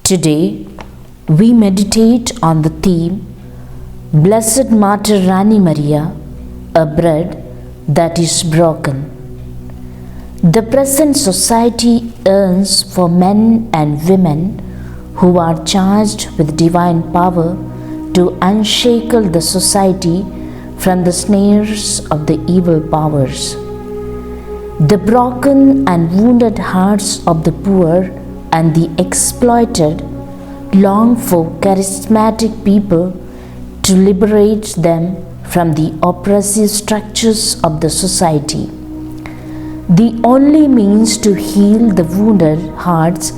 Today, we meditate on the theme Blessed Martyr Rani Maria, a bread that is broken. The present society yearns for men and women who are charged with divine power to unshackle the society from the snares of the evil powers. The broken and wounded hearts of the poor and the exploited long for charismatic people to liberate them from the oppressive structures of the society. The only means to heal the wounded hearts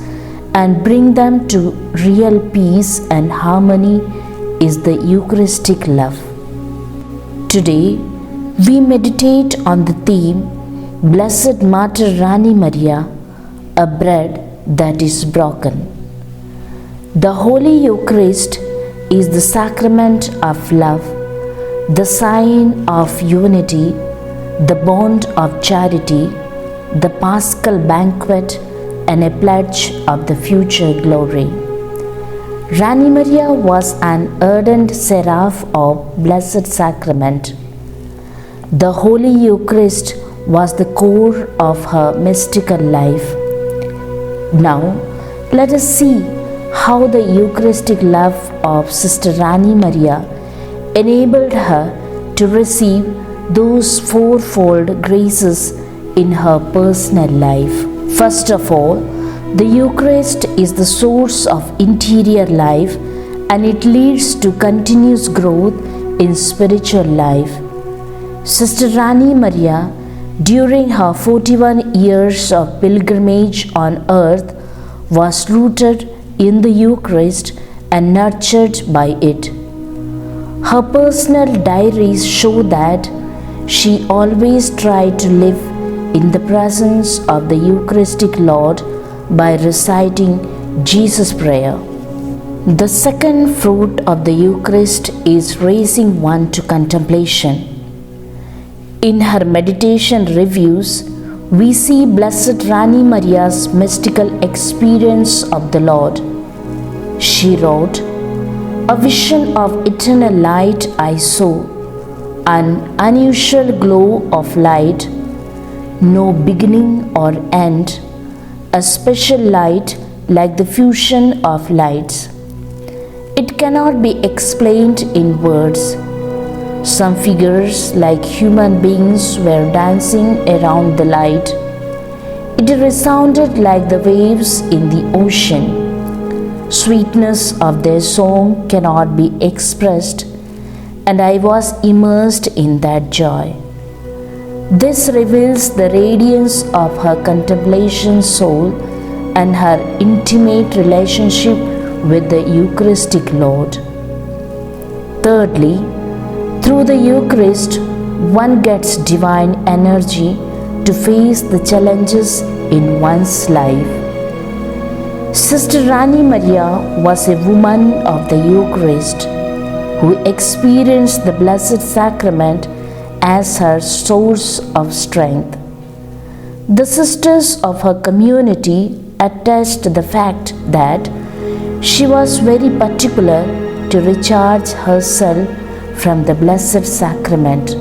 and bring them to real peace and harmony is the Eucharistic love. Today, we meditate on the theme Blessed Martyr Rani Maria, a bread that is broken. The Holy Eucharist is the sacrament of love, the sign of unity, the bond of charity, the Paschal banquet, and a pledge of the future glory. Rani Maria was an ardent seraph of Blessed Sacrament. The Holy Eucharist was the core of her mystical life. Now, let us see how the Eucharistic love of Sister Rani Maria enabled her to receive those fourfold graces in her personal life. First of all, the Eucharist is the source of interior life and it leads to continuous growth in spiritual life. Sister Rani Maria, during her 41 years of pilgrimage on earth, was rooted in the Eucharist and nurtured by it. Her personal diaries show that she always tried to live in the presence of the Eucharistic Lord by reciting Jesus' prayer. The second fruit of the Eucharist is raising one to contemplation. In her meditation reviews, we see Blessed Rani Maria's mystical experience of the Lord. She wrote, "A vision of eternal light I saw, an unusual glow of light, no beginning or end, a special light like the fusion of lights. It cannot be explained in words. Some figures like human beings were dancing around the light. It resounded like the waves in the ocean. Sweetness of their song cannot be expressed, and I was immersed in that joy." This reveals the radiance of her contemplation soul and her intimate relationship with the Eucharistic Lord. Thirdly, through the Eucharist, one gets divine energy to face the challenges in one's life. Sister Rani Maria was a woman of the Eucharist who experienced the Blessed Sacrament as her source of strength. The sisters of her community attest to the fact that she was very particular to recharge herself from the Blessed Sacrament.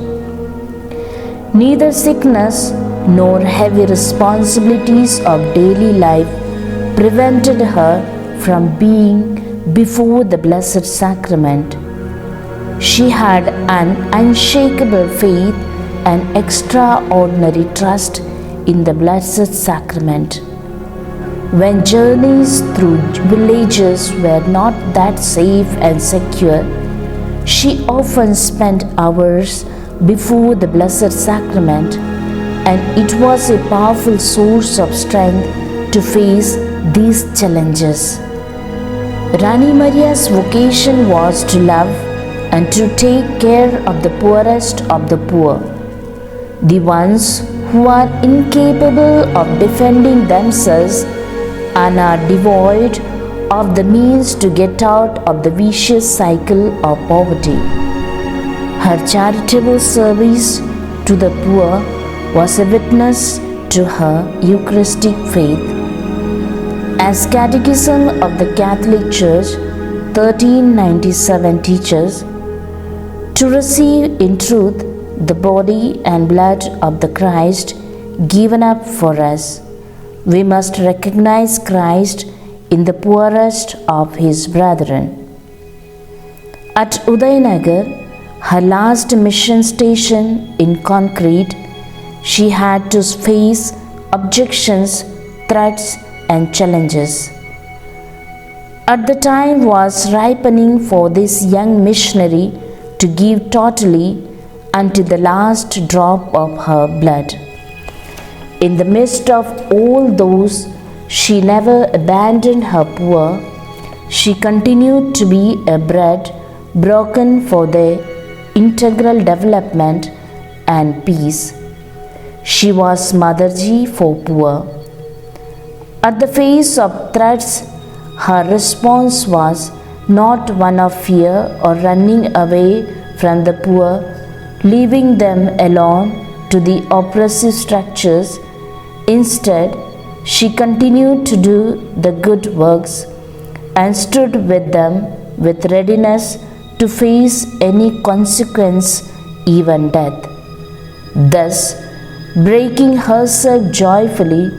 Neither sickness nor heavy responsibilities of daily life prevented her from being before the Blessed Sacrament. She had an unshakable faith and extraordinary trust in the Blessed Sacrament. When journeys through villages were not that safe and secure, she often spent hours before the Blessed Sacrament, and it was a powerful source of strength to face these challenges. Rani Maria's vocation was to love and to take care of the poorest of the poor, the ones who are incapable of defending themselves and are devoid of the means to get out of the vicious cycle of poverty. Her charitable service to the poor was a witness to her Eucharistic faith. As Catechism of the Catholic Church 1397 teaches, to receive in truth the body and blood of the Christ given up for us, we must recognize Christ in the poorest of his brethren. At Udayanagar, her last mission station in concrete, she had to face objections, threats, and challenges. At the time was ripening for this young missionary to give totally unto the last drop of her blood. In the midst of all those, she never abandoned her poor. She continued to be a bread broken for their integral development and peace. She was Motherji for poor. At the face of threats, her response was not one of fear or running away from the poor, leaving them alone to the oppressive structures. Instead, she continued to do the good works and stood with them with readiness to face any consequence, even death. Thus, breaking herself joyfully,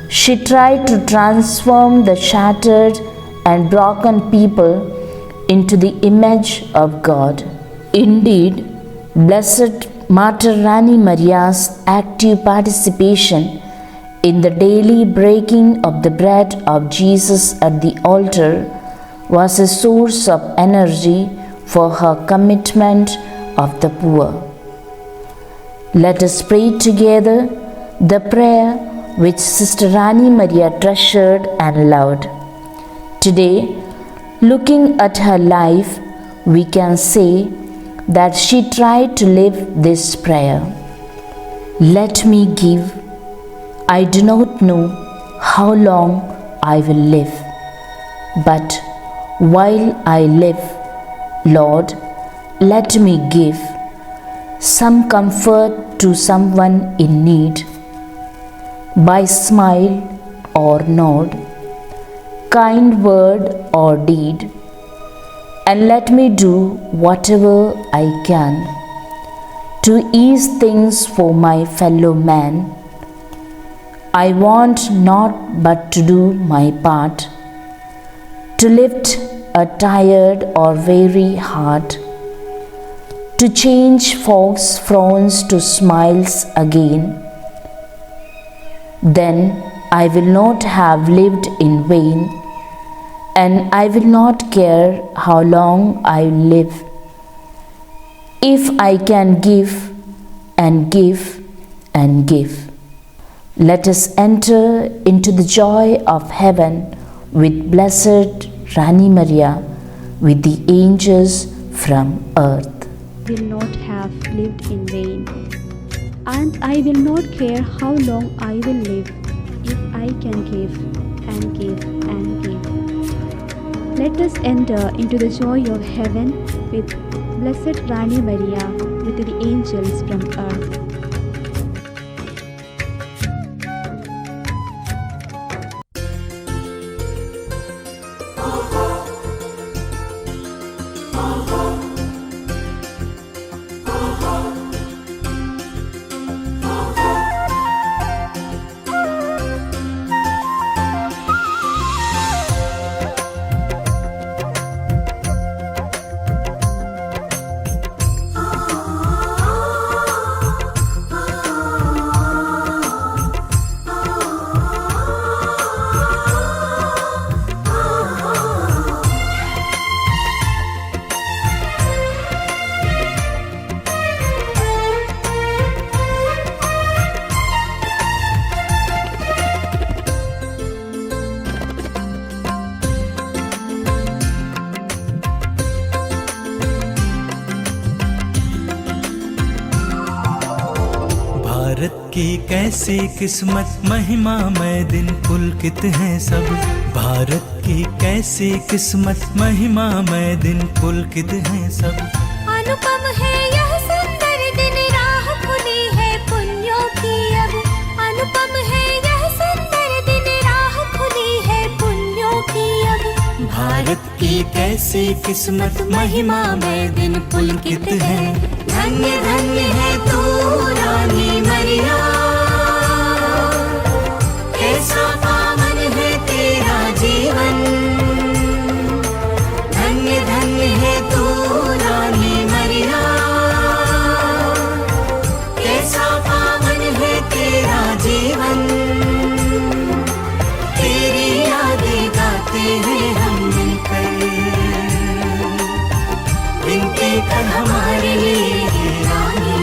she tried to transform the shattered and broken people into the image of God. Indeed, Blessed Martyr Rani Maria's active participation in the daily breaking of the bread of Jesus at the altar was a source of energy for her commitment of the poor. Let us pray together the prayer which Sister Rani Maria treasured and loved. Today, looking at her life, we can say that she tried to live this prayer. Let me give. I do not know how long I will live, but while I live, Lord, let me give some comfort to someone in need, by smile or nod, kind word or deed, and let me do whatever I can to ease things for my fellow man. I want not but to do my part, to lift a tired or weary heart, to change folks' frowns to smiles again. Then I will not have lived in vain, and I will not care how long I live, if I can give and give and give. Let us enter into the joy of heaven with Blessed Rani Maria, with the angels from earth. I will not have lived in vain, and I will not care how long I will live, if I can give and give and give. Let us enter into the joy of heaven with Blessed Rani Maria, with the angels from earth. Bharat की कैसी किस्मत महिमामय दिन पुलकित हैं सब। भारत की कैसी किस्मत महिमामय दिन पुलकित हैं सब। अनुपम है यह सुंदर दिन, राह खुली है पुण्यों की अब। अनुपम है यह सुंदर दिन, राह खुली है भारत की कैसी किस्मत, महिमा में दिन पुलकित है। धन्य धन्य है तू रानी मरिया, कैसा पावन है तेरा जीवन। धन्य धन्य है तू रानी मरिया, कैसा पावन है तेरा जीवन। तेरी यादें गाते हैं हम मिलकर, विनती कर हमारे लिए रानी।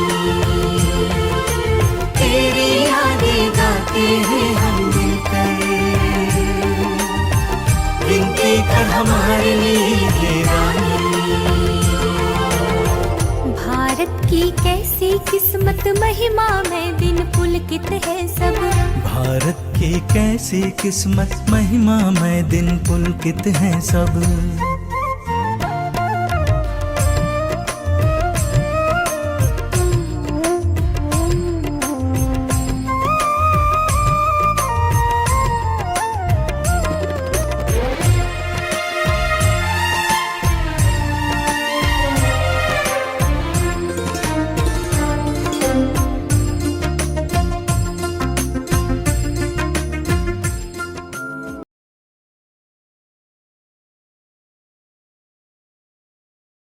तेरी यादें गाते हैं हम मिलकर, विनती कर हमारे लिए रानी। भारत की कैसी किस्मत, महिमा में दिन पुलकित है सब। भारत की कैसी किस्मत, महिमा में दिन पुलकित है सब।